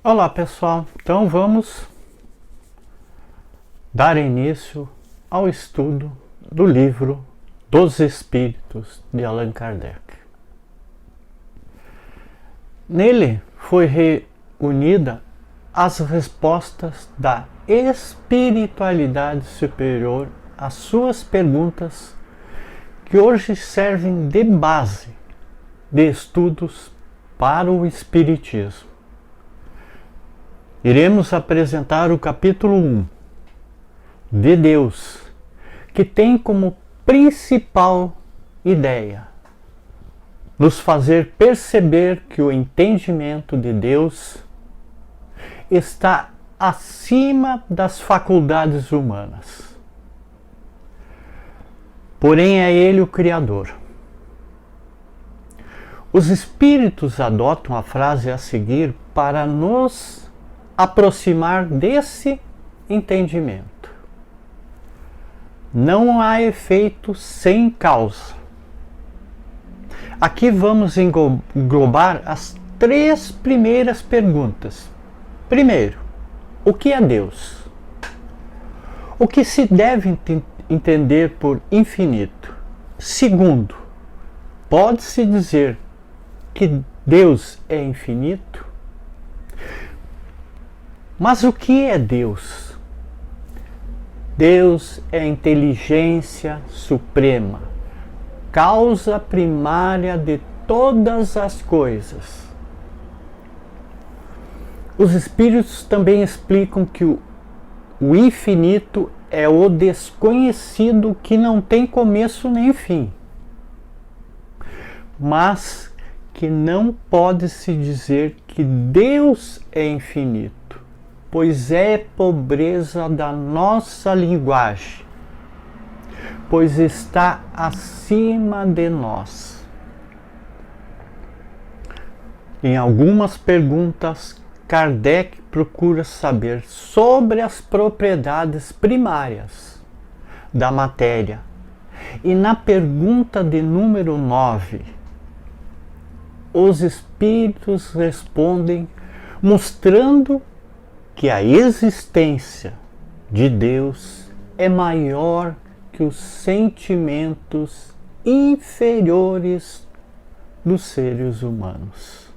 Olá pessoal, então vamos dar início ao estudo do livro dos Espíritos de Allan Kardec. Nele foi reunida as respostas da espiritualidade superior às suas perguntas que hoje servem de base de estudos para o Espiritismo. Iremos apresentar o capítulo 1 de Deus, que tem como principal ideia nos fazer perceber que o entendimento de Deus está acima das faculdades humanas. Porém, é Ele o Criador. Os Espíritos adotam a frase a seguir para nos aproximar desse entendimento. Não há efeito sem causa. Aqui vamos englobar as três primeiras perguntas. Primeiro, o que é Deus? O que se deve entender por infinito? Segundo, pode-se dizer que Deus é infinito? Mas o que é Deus? Deus é a inteligência suprema, causa primária de todas as coisas. Os Espíritos também explicam que o infinito é o desconhecido que não tem começo nem fim, mas que não pode se dizer que Deus é infinito, pois é pobreza da nossa linguagem, pois está acima de nós. Em algumas perguntas, Kardec procura saber sobre as propriedades primárias da matéria. E na pergunta de número 9, os Espíritos respondem mostrando que a existência de Deus é maior que os sentimentos inferiores dos seres humanos.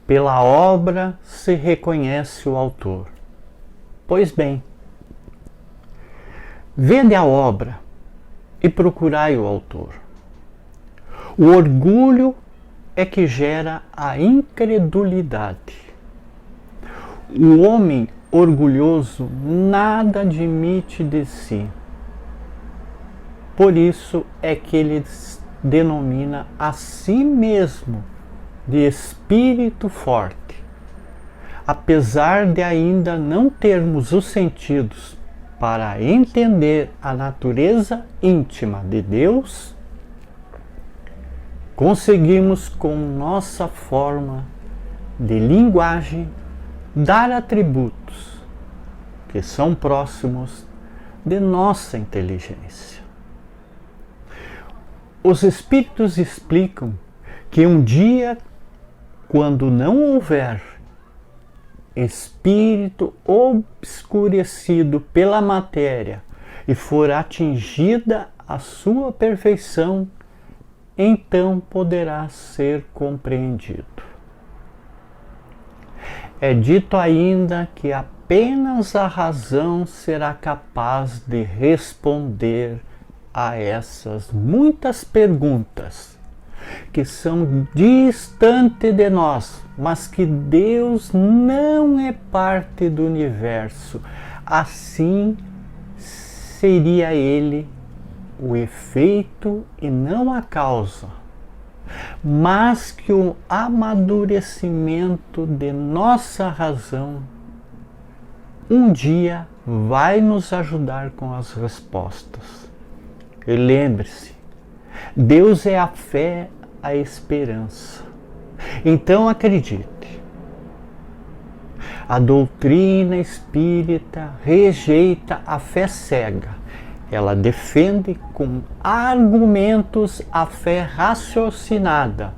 Pela obra se reconhece o autor. Pois bem, vede a obra e procurai o autor. O orgulho é que gera a incredulidade. O homem orgulhoso nada admite de si. Por isso é que ele denomina a si mesmo de espírito forte. Apesar de ainda não termos os sentidos para entender a natureza íntima de Deus, conseguimos com nossa forma de linguagem dar atributos que são próximos de nossa inteligência. Os Espíritos explicam que um dia, quando não houver espírito obscurecido pela matéria e for atingida a sua perfeição, então poderá ser compreendido. É dito ainda que apenas a razão será capaz de responder a essas muitas perguntas que são distantes de nós, mas que Deus não é parte do universo. Assim seria Ele o efeito e não a causa, mas que o amadurecimento de nossa razão um dia vai nos ajudar com as respostas. E lembre-se, Deus é a fé, a esperança. Então acredite. A doutrina espírita rejeita a fé cega. Ela defende com argumentos a fé raciocinada,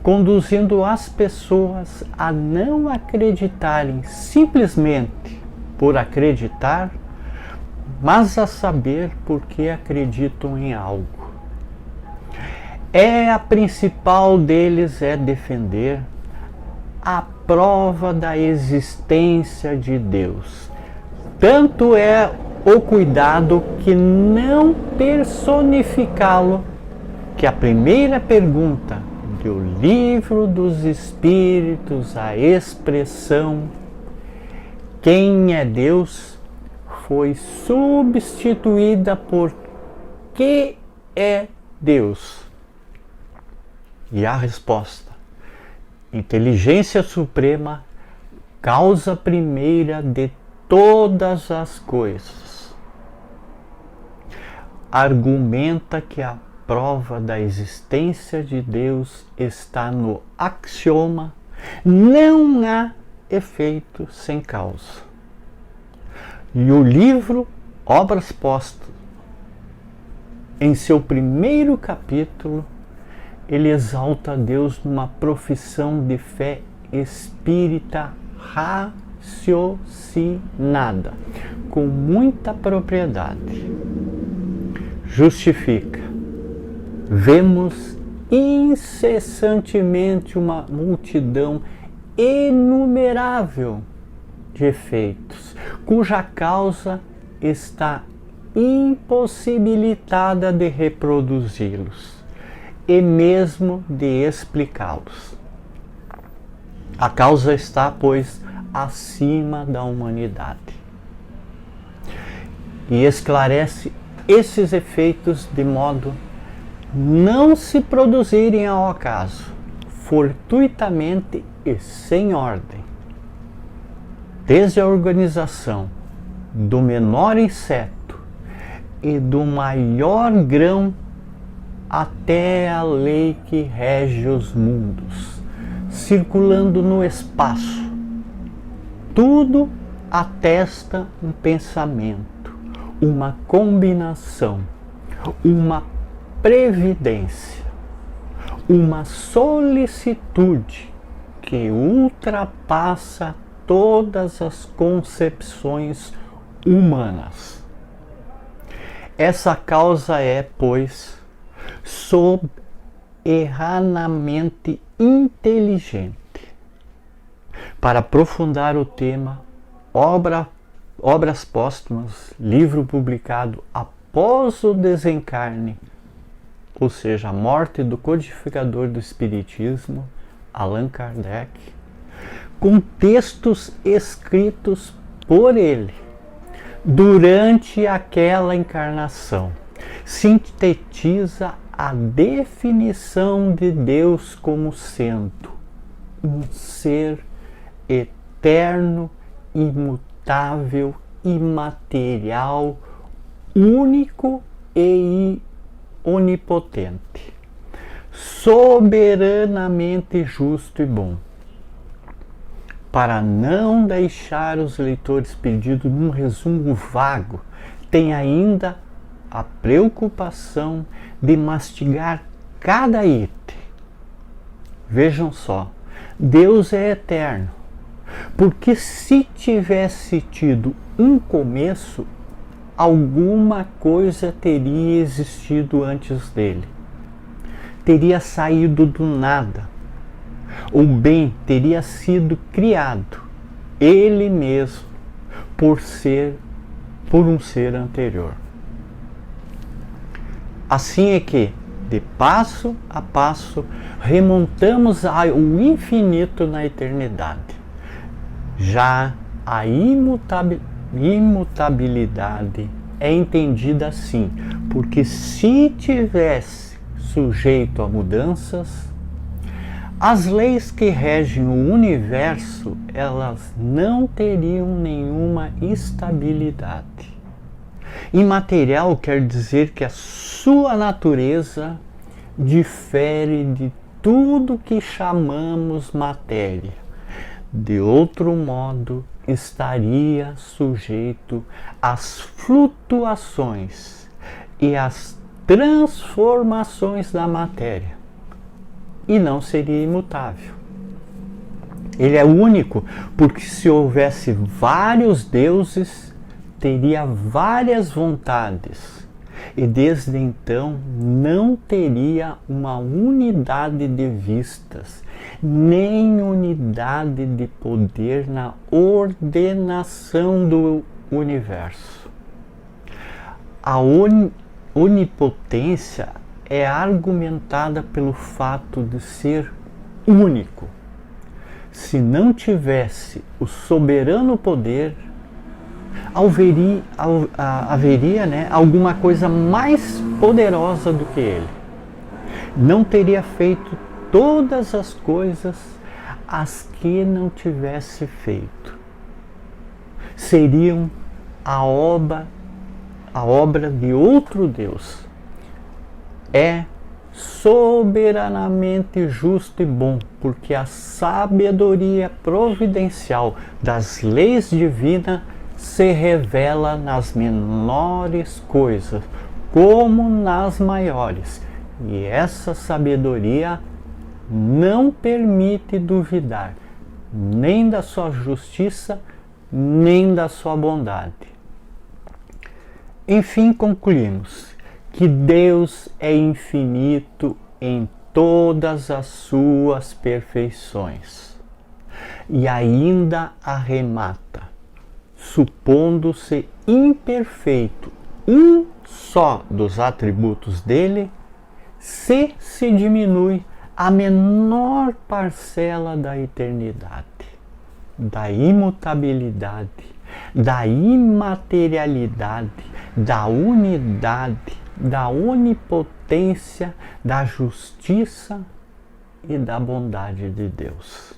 conduzindo as pessoas a não acreditarem simplesmente por acreditar, mas a saber por que acreditam em algo. A principal deles é defender a prova da existência de Deus. Tanto é o cuidado que não personificá-lo, que a primeira pergunta do Livro dos Espíritos, a expressão quem é Deus, foi substituída por que é Deus? E a resposta: inteligência suprema, causa primeira de todas as coisas. Argumenta que a prova da existência de Deus está no axioma: não há efeito sem causa. E o livro Obras Póstumas, em seu primeiro capítulo, ele exalta Deus numa profissão de fé espírita raciocinada, com muita propriedade. Justifica: vemos incessantemente uma multidão inumerável de efeitos, cuja causa está impossibilitada de reproduzi-los e mesmo de explicá-los. A causa está, pois, acima da humanidade. E esclarece esses efeitos de modo não se produzirem ao acaso, fortuitamente e sem ordem. Desde a organização do menor inseto e do maior grão até a lei que rege os mundos, circulando no espaço, tudo atesta um pensamento, uma combinação, uma previdência, uma solicitude que ultrapassa todas as concepções humanas. Essa causa é, pois, soberanamente inteligente. Para aprofundar o tema, Obras Póstumas, livro publicado após o desencarne, ou seja, a morte do codificador do Espiritismo, Allan Kardec, com textos escritos por ele durante aquela encarnação, sintetiza a definição de Deus como sendo um ser eterno, imutável, imaterial, único e onipotente, soberanamente justo e bom. Para não deixar os leitores perdidos num resumo vago, tem ainda a preocupação de mastigar cada item. Vejam só, Deus é eterno, porque se tivesse tido um começo, alguma coisa teria existido antes dele. Teria saído do nada. O bem teria sido criado, ele mesmo, por um ser anterior. Assim é que, de passo a passo, remontamos ao infinito na eternidade. Já a imutabilidade é entendida assim, porque se tivesse sujeito a mudanças, as leis que regem o universo, elas não teriam nenhuma estabilidade. Imaterial quer dizer que a sua natureza difere de tudo que chamamos matéria. De outro modo, estaria sujeito às flutuações e às transformações da matéria. e não seria imutável. Ele é único porque se houvesse vários deuses, teria várias vontades e desde então não teria uma unidade de vistas, nem unidade de poder na ordenação do universo. A onipotência é argumentada pelo fato de ser único. Se não tivesse o soberano poder, haveria alguma coisa mais poderosa do que ele. Não teria feito todas as coisas as que não tivesse feito. Seriam a obra de outro Deus. É soberanamente justo e bom, porque a sabedoria providencial das leis divinas se revela nas menores coisas, como nas maiores. E essa sabedoria não permite duvidar, nem da sua justiça, nem da sua bondade. Enfim, concluímos que Deus é infinito em todas as suas perfeições. E ainda arremata, supondo-se imperfeito um só dos atributos dele, se diminui a menor parcela da eternidade, da imutabilidade, da imaterialidade, da unidade, da onipotência, da justiça e da bondade de Deus.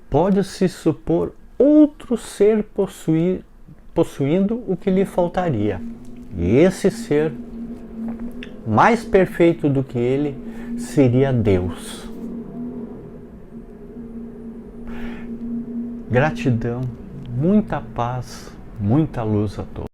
Pode-se supor outro ser possuindo o que lhe faltaria, e esse ser, mais perfeito do que ele, seria Deus. Gratidão, muita paz, muita luz a todos.